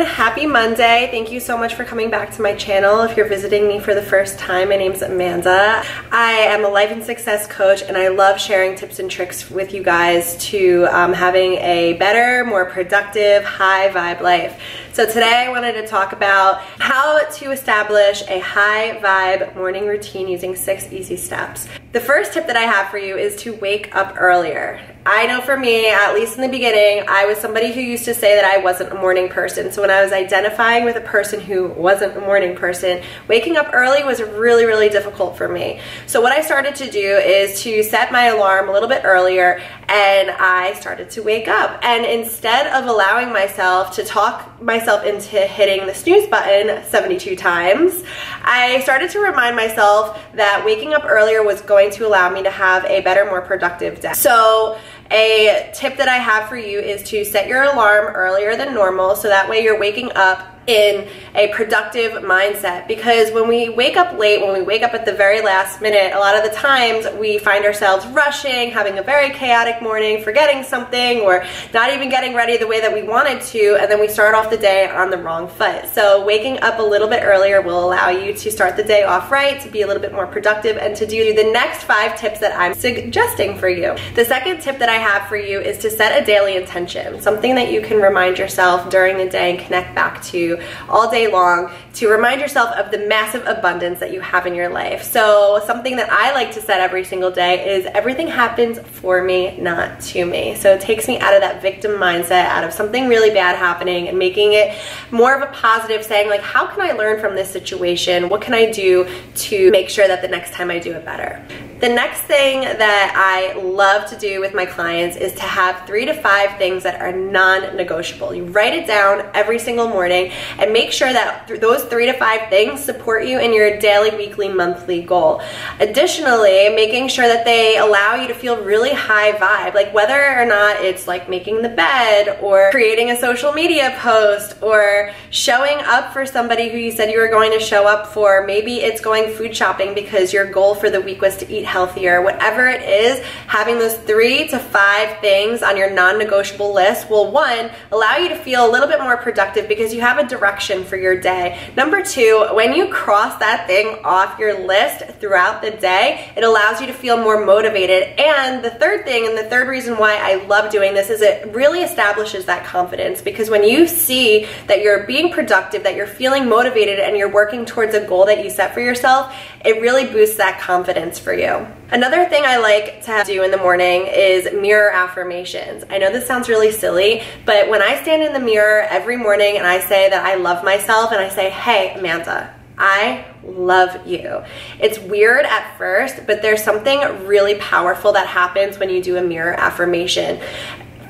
Happy Monday. Thank you so much for coming back to my channel. If you're visiting me for the first time, my name's Amanda. I am a life and success coach, and I love sharing tips and tricks with you guys to having a better, more productive, high vibe life. So today I wanted to talk about how to establish a high vibe morning routine using 6 easy steps. The first tip that I have for you is to wake up earlier. I know for me, at least in the beginning, I was somebody who used to say that I wasn't a morning person. So when I was identifying with a person who wasn't a morning person, waking up early was really, really difficult for me. So what I started to do is to set my alarm a little bit earlier, and I started to wake up. And instead of allowing myself to talk myself into hitting the snooze button 72 times, I started to remind myself that waking up earlier was going to allow me to have a better, more productive day. So a tip that I have for you is to set your alarm earlier than normal, so that way you're waking up in a productive mindset. Because when we wake up late, when we wake up at the very last minute, a lot of the times we find ourselves rushing, having a very chaotic morning, forgetting something, or not even getting ready the way that we wanted to, and then we start off the day on the wrong foot. So waking up a little bit earlier will allow you to start the day off right, to be a little bit more productive, and to do the next 5 tips that I'm suggesting for you. The second tip that I have for you is to set a daily intention, something that you can remind yourself during the day and connect back to all day long, to remind yourself of the massive abundance that you have in your life. So something that I like to set every single day is everything happens for me, not to me. So it takes me out of that victim mindset, out of something really bad happening, and making it more of a positive, saying like, how can I learn from this situation? What can I do to make sure that the next time I do it better? The next thing that I love to do with my clients is to have 3 to 5 things that are non-negotiable. You write it down every single morning and make sure that those 3 to 5 things support you in your daily, weekly, monthly goal. Additionally, making sure that they allow you to feel really high vibe, like whether or not it's like making the bed, or creating a social media post, or showing up for somebody who you said you were going to show up for. Maybe it's going food shopping because your goal for the week was to eat healthier. Whatever it is, having those 3 to 5 things on your non-negotiable list will, 1, allow you to feel a little bit more productive because you have a direction for your day. Number 2, when you cross that thing off your list throughout the day, it allows you to feel more motivated. And the third thing, and the third reason why I love doing this, is it really establishes that confidence, because when you see that you're being productive, that you're feeling motivated, and you're working towards a goal that you set for yourself, it really boosts that confidence for you. Another thing I like to do in the morning is mirror affirmations. I know this sounds really silly, but when I stand in the mirror every morning and I say that I love myself, and I say, hey, Amanda, I love you. It's weird at first, but there's something really powerful that happens when you do a mirror affirmation.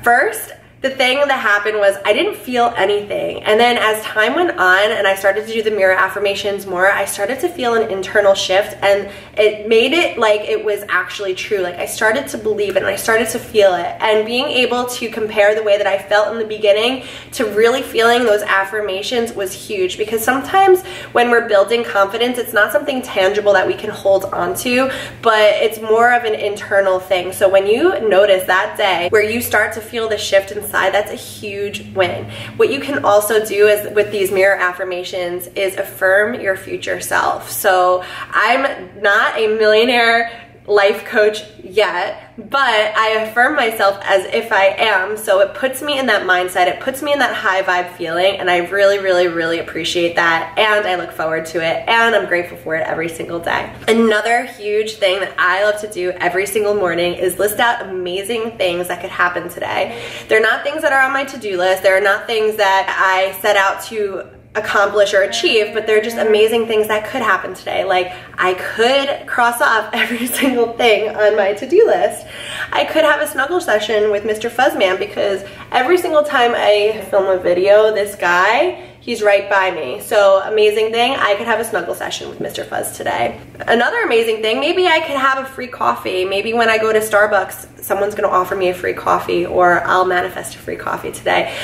First, the thing that happened was I didn't feel anything. And then as time went on and I started to do the mirror affirmations more, I started to feel an internal shift, and it made it like it was actually true. Like I started to believe it and I started to feel it. And being able to compare the way that I felt in the beginning to really feeling those affirmations was huge, because sometimes when we're building confidence, it's not something tangible that we can hold on to, but it's more of an internal thing. So when you notice that day where you start to feel the shift inside, that's a huge win. What you can also do is with these mirror affirmations is affirm your future self. So I'm not a millionaire life coach yet, but I affirm myself as if I am. So it puts me in that mindset, it puts me in that high vibe feeling, and I really, really, really appreciate that, and I look forward to it, and I'm grateful for it every single day. Another huge thing that I love to do every single morning is list out amazing things that could happen today. They're not things that are on my to-do list, they're not things that I set out to accomplish or achieve, but they're just amazing things that could happen today. Like I could cross off every single thing on my to-do list. I could have a snuggle session with Mr. Fuzzman, because every single time I film a video, this guy, he's right by me. So amazing thing, I could have a snuggle session with Mr. Fuzz today. Another amazing thing, maybe I could have a free coffee. Maybe when I go to Starbucks someone's gonna offer me a free coffee, or I'll manifest a free coffee today.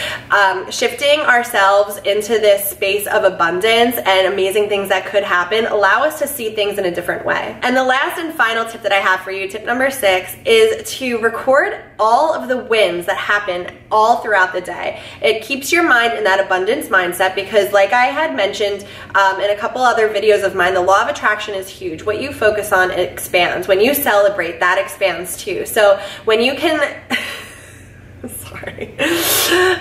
Shifting ourselves into this space of abundance and amazing things that could happen allow us to see things in a different way. And the last and final tip that I have for you, tip number 6, is to record all of the wins that happen all throughout the day. It keeps your mind in that abundance mindset because, like I had mentioned in a couple other videos of mine, the law of attraction is huge. What you focus on, it expands. When you celebrate, that expands too. So when you can sorry,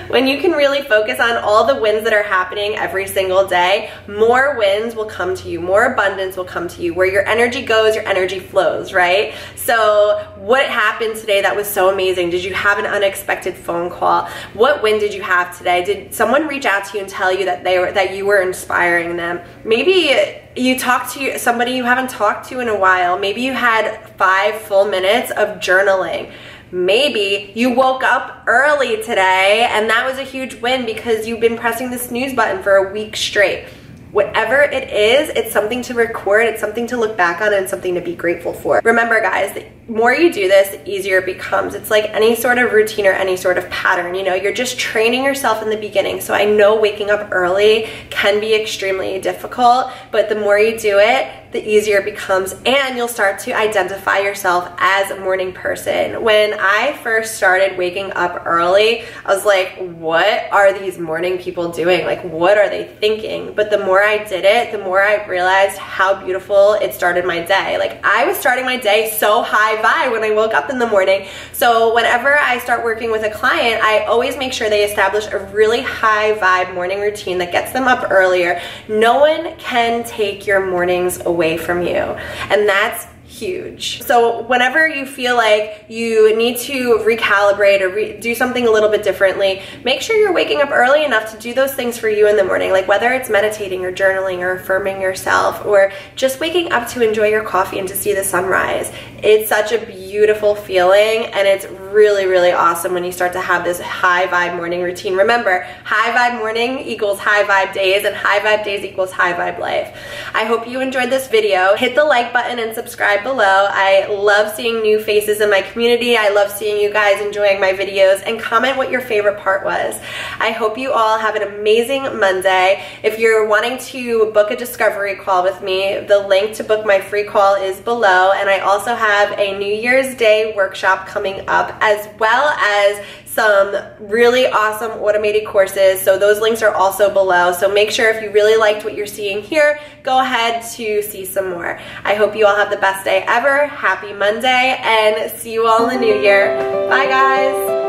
when you can really focus on all the wins that are happening every single day, more wins will come to you, more abundance will come to you. Where your energy goes, your energy flows, right? So what happened today that was so amazing? Did you have an unexpected phone call? What win did you have today? Did someone reach out to you and tell you that you were inspiring them? Maybe you talked to somebody you haven't talked to in a while. Maybe you had 5 full minutes of journaling. Maybe you woke up early today and that was a huge win because you've been pressing the snooze button for a week straight. Whatever it is, it's something to record, it's something to look back on, and something to be grateful for. Remember guys, the more you do this, the easier it becomes. It's like any sort of routine or any sort of pattern, you know, you're just training yourself in the beginning. So I know waking up early can be extremely difficult, but the more you do it, the easier it becomes, and you'll start to identify yourself as a morning person. When I first started waking up early, I was like, what are these morning people doing? Like, what are they thinking? But the more I did it, the more I realized how beautiful it started my day. Like, I was starting my day so high vibe when I woke up in the morning. So whenever I start working with a client, I always make sure they establish a really high vibe morning routine that gets them up earlier. No one can take your mornings away from you, and that's huge. So whenever you feel like you need to recalibrate or do something a little bit differently, make sure you're waking up early enough to do those things for you in the morning, like whether it's meditating or journaling or affirming yourself, or just waking up to enjoy your coffee and to see the sunrise. It's such a beautiful feeling, and it's really, really awesome when you start to have this high vibe morning routine. Remember, high vibe morning equals high vibe days, and high vibe days equals high vibe life. I hope you enjoyed this video. Hit the like button and subscribe below. I love seeing new faces in my community. I love seeing you guys enjoying my videos, and comment what your favorite part was. I hope you all have an amazing Monday. If you're wanting to book a discovery call with me, the link to book my free call is below, and I also have a New Year's Day workshop coming up, as well as some really awesome automated courses. So those links are also below. So make sure, if you really liked what you're seeing here, go ahead to see some more. I hope you all have the best day ever. Happy Monday, and see you all in the new year. Bye guys.